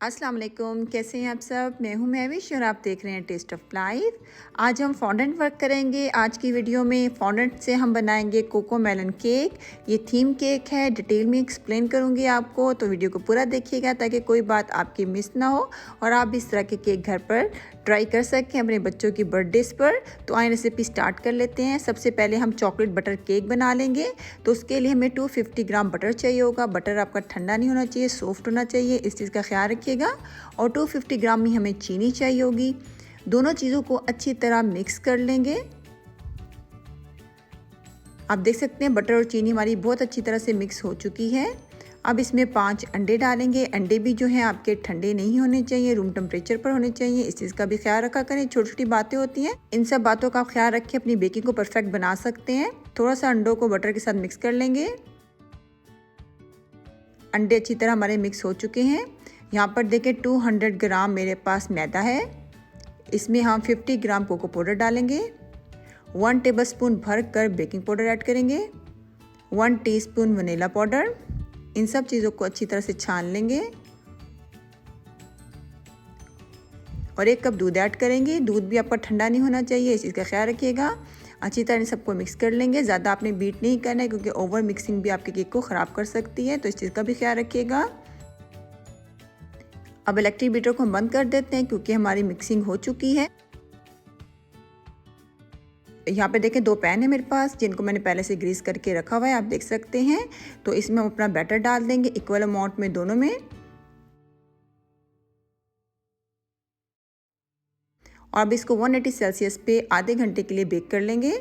अस्सलाम वालेकुम, कैसे हैं आप सब। मैं हूं महविश और आप देख रहे हैं टेस्ट ऑफ लाइफ। आज हम फॉन्डेंट वर्क करेंगे। आज की वीडियो में फॉन्डेंट से हम बनाएंगे कोको मेलन केक। ये थीम केक है, डिटेल में एक्सप्लेन करूंगी आपको, तो वीडियो को पूरा देखिएगा ताकि कोई बात आपकी मिस ना हो और आप इस तरह के केक घर पर ट्राई कर सकें अपने बच्चों की बर्थडेज पर। तो आइए रेसिपी स्टार्ट कर लेते हैं। सबसे पहले हम चॉकलेट बटर केक बना लेंगे। तो उसके लिए हमें 250 ग्राम बटर चाहिए होगा। बटर आपका ठंडा नहीं होना चाहिए, सॉफ्ट होना चाहिए, इस चीज़ का ख्याल रखिएगा। और 250 ग्राम में हमें चीनी चाहिए होगी। दोनों चीज़ों को अच्छी तरह मिक्स कर लेंगे। आप देख सकते हैं बटर और चीनी हमारी बहुत अच्छी तरह से मिक्स हो चुकी है। अब इसमें 5 अंडे डालेंगे। अंडे भी जो हैं आपके ठंडे नहीं होने चाहिए, रूम टेम्परेचर पर होने चाहिए। इस चीज़ का भी ख्याल रखा करें। छोटी छोटी बातें होती हैं, इन सब बातों का ख्याल रखें, अपनी बेकिंग को परफेक्ट बना सकते हैं। थोड़ा सा अंडों को बटर के साथ मिक्स कर लेंगे। अंडे अच्छी तरह हमारे मिक्स हो चुके हैं। यहाँ पर देखें 200 ग्राम मेरे पास मैदा है। इसमें हम 50 ग्राम कोको पाउडर डालेंगे। 1 टेबलस्पून भर कर बेकिंग पाउडर ऐड करेंगे। 1 टीस्पून वनीला पाउडर। इन सब चीज़ों को अच्छी तरह से छान लेंगे और 1 कप दूध ऐड करेंगे। दूध भी आपका ठंडा नहीं होना चाहिए, इस चीज़ का ख्याल रखिएगा। अच्छी तरह इन सबको मिक्स कर लेंगे। ज़्यादा आपने बीट नहीं करना है क्योंकि ओवर मिक्सिंग भी आपके केक को ख़राब कर सकती है, तो इस चीज़ का भी ख्याल रखिएगा। अब इलेक्ट्रिक बीटर को हम बंद कर देते हैं क्योंकि हमारी मिक्सिंग हो चुकी है। यहाँ पे देखें 2 पैन है मेरे पास, जिनको मैंने पहले से ग्रीस करके रखा हुआ है, आप देख सकते हैं। तो इसमें हम अपना बैटर डाल देंगे इक्वल अमाउंट में दोनों में। और अब इसको 180 सेल्सियस पे आधे घंटे के लिए बेक कर लेंगे।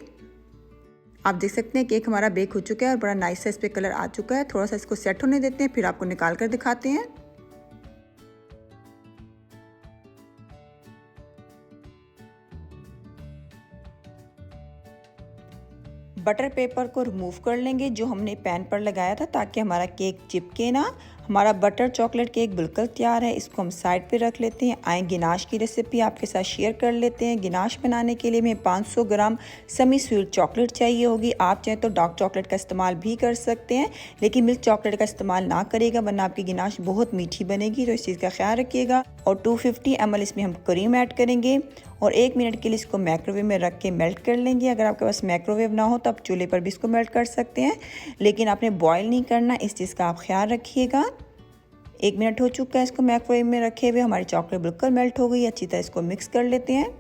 आप देख सकते हैं केक हमारा बेक हो चुका है और बड़ा नाइस सा इस पे कलर आ चुका है। थोड़ा सा इसको सेट होने देते हैं, फिर आपको निकाल कर दिखाते हैं। बटर पेपर को रिमूव कर लेंगे जो हमने पैन पर लगाया था, ताकि हमारा केक चिपके ना। हमारा बटर चॉकलेट केक बिल्कुल तैयार है। इसको हम साइड पे रख लेते हैं। आए गिनाश की रेसिपी आपके साथ शेयर कर लेते हैं। गिनाश बनाने के लिए हमें 500 ग्राम सेमी स्वीट चॉकलेट चाहिए होगी। आप चाहें तो डार्क चॉकलेट का इस्तेमाल भी कर सकते हैं, लेकिन मिल्क चॉकलेट का इस्तेमाल ना करेगा वरना आपकी गिनाश बहुत मीठी बनेगी, तो इस चीज़ का ख्याल रखिएगा। और 250 ml इसमें हम क्रीम ऐड करेंगे और 1 मिनट के लिए इसको माइक्रोवेव में रख के मेल्ट कर लेंगे। अगर आपके पास माइक्रोवेव ना हो तो आप चूल्हे पर भी इसको मेल्ट कर सकते हैं, लेकिन आपने बॉयल नहीं करना, इस चीज़ का आप ख्याल रखिएगा। 1 मिनट हो चुका है इसको माइक्रोवेव में रखे हुए। हमारी चॉकलेट बिल्कुल मेल्ट हो गई। अच्छी तरह इसको मिक्स कर लेते हैं।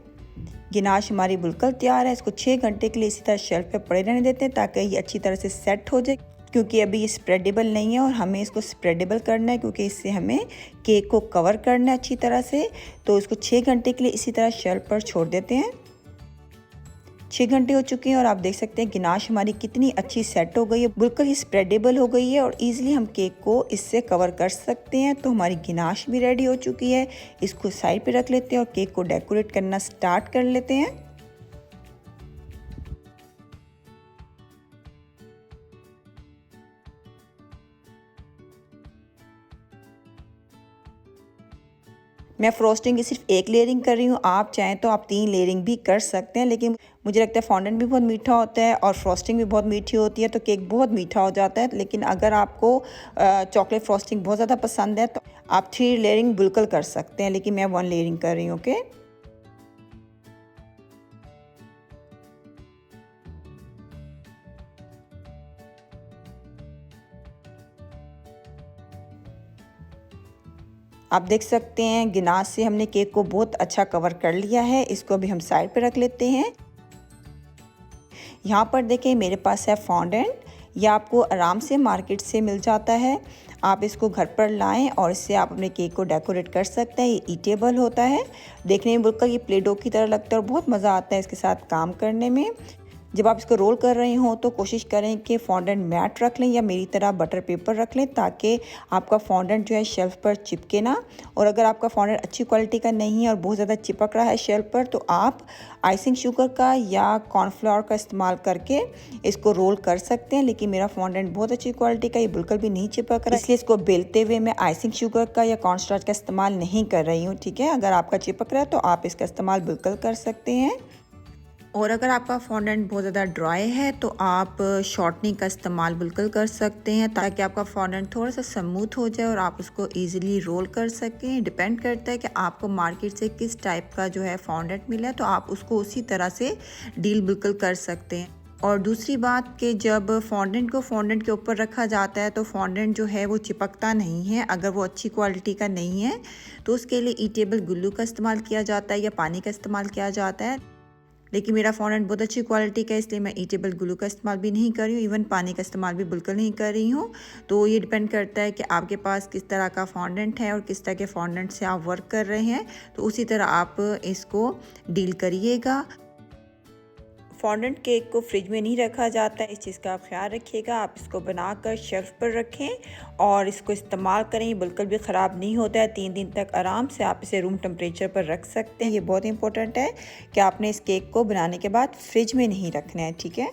गिनाश हमारी बिल्कुल तैयार है। इसको 6 घंटे के लिए इसी तरह शेल्फ पे पड़े रहने देते हैं ताकि ये अच्छी तरह से सेट हो जाए, क्योंकि अभी ये स्प्रेडेबल नहीं है और हमें इसको स्प्रेडेबल करना है, क्योंकि इससे हमें केक को कवर करना है अच्छी तरह से। तो इसको 6 घंटे के लिए इसी तरह शेल्फ पर छोड़ देते हैं। 6 घंटे हो चुके हैं और आप देख सकते हैं गिनाश हमारी कितनी अच्छी सेट हो गई है, बिल्कुल ही स्प्रेडेबल हो गई है और इजीली हम केक को इससे कवर कर सकते हैं। तो हमारी गिनाश भी रेडी हो चुकी है। इसको साइड पे रख लेते हैं और केक को डेकोरेट करना स्टार्ट कर लेते हैं। मैं फ्रोस्टिंग की सिर्फ 1 लेयरिंग कर रही हूँ। आप चाहें तो आप 3 लेयरिंग भी कर सकते हैं, लेकिन मुझे लगता है फॉन्डेंट भी बहुत मीठा होता है और फ्रोस्टिंग भी बहुत मीठी होती है, तो केक बहुत मीठा हो जाता है। लेकिन अगर आपको चॉकलेट फ्रोस्टिंग बहुत ज़्यादा पसंद है तो आप 3 लेयरिंग बिल्कुल कर सकते हैं, लेकिन मैं 1 लेयरिंग कर रही हूँ। ओके, आप देख सकते हैं गिनाश से हमने केक को बहुत अच्छा कवर कर लिया है। इसको अभी हम साइड पे रख लेते हैं। यहाँ पर देखें मेरे पास है फॉन्डेंट। यह आपको आराम से मार्केट से मिल जाता है। आप इसको घर पर लाएं और इससे आप अपने केक को डेकोरेट कर सकते हैं। ये ईटेबल होता है, देखने में बिल्कुल ये प्ले डो की तरह लगता है और बहुत मज़ा आता है इसके साथ काम करने में। जब आप इसको रोल कर रहे हो तो कोशिश करें कि फॉन्डेंट मैट रख लें या मेरी तरह बटर पेपर रख लें, ताकि आपका फॉन्डेंट जो है शेल्फ पर चिपके ना। और अगर आपका फॉन्डेंट अच्छी क्वालिटी का नहीं है और बहुत ज़्यादा चिपक रहा है शेल्फ पर, तो आप आइसिंग शुगर का या कॉर्नफ्लावर का इस्तेमाल करके इसको रोल कर सकते हैं। लेकिन मेरा फॉन्डेंट बहुत अच्छी क्वालिटी का, ये बिल्कुल भी नहीं चिपक रहा है, इसलिए इसको बेलते हुए मैं आइसिंग शुगर का या कॉर्नस्टार्च का इस्तेमाल नहीं कर रही हूँ। ठीक है, अगर आपका चिपक रहा है तो आप इसका इस्तेमाल बिल्कुल कर सकते हैं। और अगर आपका फॉन्डेंट बहुत ज़्यादा ड्राई है तो आप शॉर्टनिंग का इस्तेमाल बिल्कुल कर सकते हैं ताकि आपका फॉन्डेंट थोड़ा सा स्मूथ हो जाए और आप उसको इजीली रोल कर सकें। डिपेंड करता है कि आपको मार्केट से किस टाइप का जो है फॉन्डेंट मिला है, तो आप उसको उसी तरह से डील बिल्कुल कर सकते हैं। और दूसरी बात कि जब फॉन्डेंट को फॉन्डेंट के ऊपर रखा जाता है तो फॉन्डेंट जो है वो चिपकता नहीं है। अगर वो अच्छी क्वालिटी का नहीं है तो उसके लिए ईटेबल ग्लू का इस्तेमाल किया जाता है या पानी का इस्तेमाल किया जाता है। लेकिन मेरा फॉन्डेंट बहुत अच्छी क्वालिटी का है, इसलिए मैं ईटेबल ग्लू का इस्तेमाल भी नहीं कर रही हूँ, इवन पानी का इस्तेमाल भी बिल्कुल नहीं कर रही हूँ। तो ये डिपेंड करता है कि आपके पास किस तरह का फॉन्डेंट है और किस तरह के फॉन्डेंट से आप वर्क कर रहे हैं, तो उसी तरह आप इसको डील करिएगा। फॉन्डेंट केक को फ्रिज में नहीं रखा जाता है, इस चीज़ का आप ख्याल रखिएगा। आप इसको बनाकर शेल्फ पर रखें और इसको इस्तेमाल करें, बिल्कुल भी ख़राब नहीं होता है। 3 दिन तक आराम से आप इसे रूम टेम्परेचर पर रख सकते हैं। ये बहुत इंपॉर्टेंट है कि आपने इस केक को बनाने के बाद फ्रिज में नहीं रखना है, ठीक है।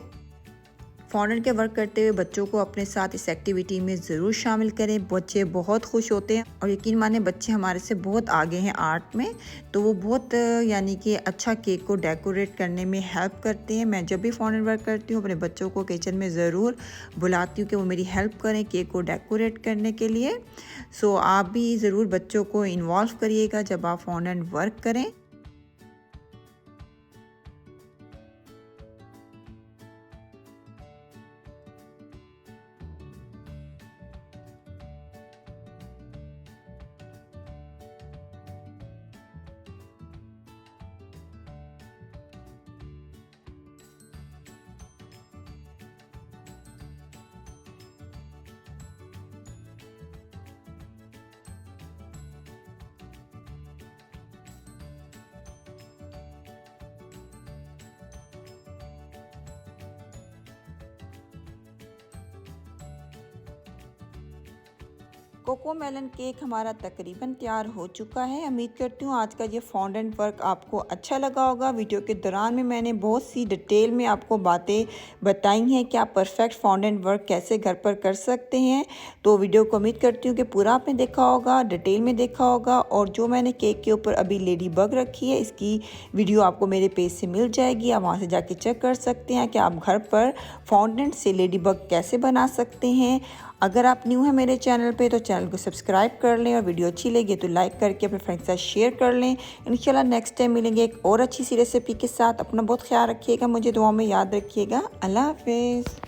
फॉन्डेंट के वर्क करते हुए बच्चों को अपने साथ इस एक्टिविटी में ज़रूर शामिल करें। बच्चे बहुत खुश होते हैं और यकीन माने बच्चे हमारे से बहुत आगे हैं आर्ट में, तो वो बहुत यानी कि अच्छा केक को डेकोरेट करने में हेल्प करते हैं। मैं जब भी फॉन्डेंट वर्क करती हूँ अपने बच्चों को किचन में ज़रूर बुलाती हूँ कि वो मेरी हेल्प करें केक को डेकोरेट करने के लिए। सो आप भी ज़रूर बच्चों को इन्वॉल्व करिएगा जब आप फॉन्डेंट वर्क करें। कोको मेलन केक हमारा तकरीबन तैयार हो चुका है। उम्मीद करती हूँ आज का ये फॉन्डेंट वर्क आपको अच्छा लगा होगा। वीडियो के दौरान में मैंने बहुत सी डिटेल में आपको बातें बताई हैं कि आप परफेक्ट फॉन्डेंट वर्क कैसे घर पर कर सकते हैं। तो वीडियो को उम्मीद करती हूँ कि पूरा आपने देखा होगा, डिटेल में देखा होगा। और जो मैंने केक के ऊपर अभी लेडी बग रखी है, इसकी वीडियो आपको मेरे पेज से मिल जाएगी। आप वहाँ से जाके चेक कर सकते हैं कि आप घर पर फॉन्डेंट से लेडी बग कैसे बना सकते हैं। अगर आप न्यू हैं मेरे चैनल पे तो चैनल को सब्सक्राइब कर लें और वीडियो अच्छी लगी तो लाइक करके अपने फ्रेंड्स के साथ शेयर कर लें। इंशाल्लाह नेक्स्ट टाइम मिलेंगे एक और अच्छी सी रेसिपी के साथ। अपना बहुत ख्याल रखिएगा, मुझे दुआ में याद रखिएगा। अल्लाह हाफिज़।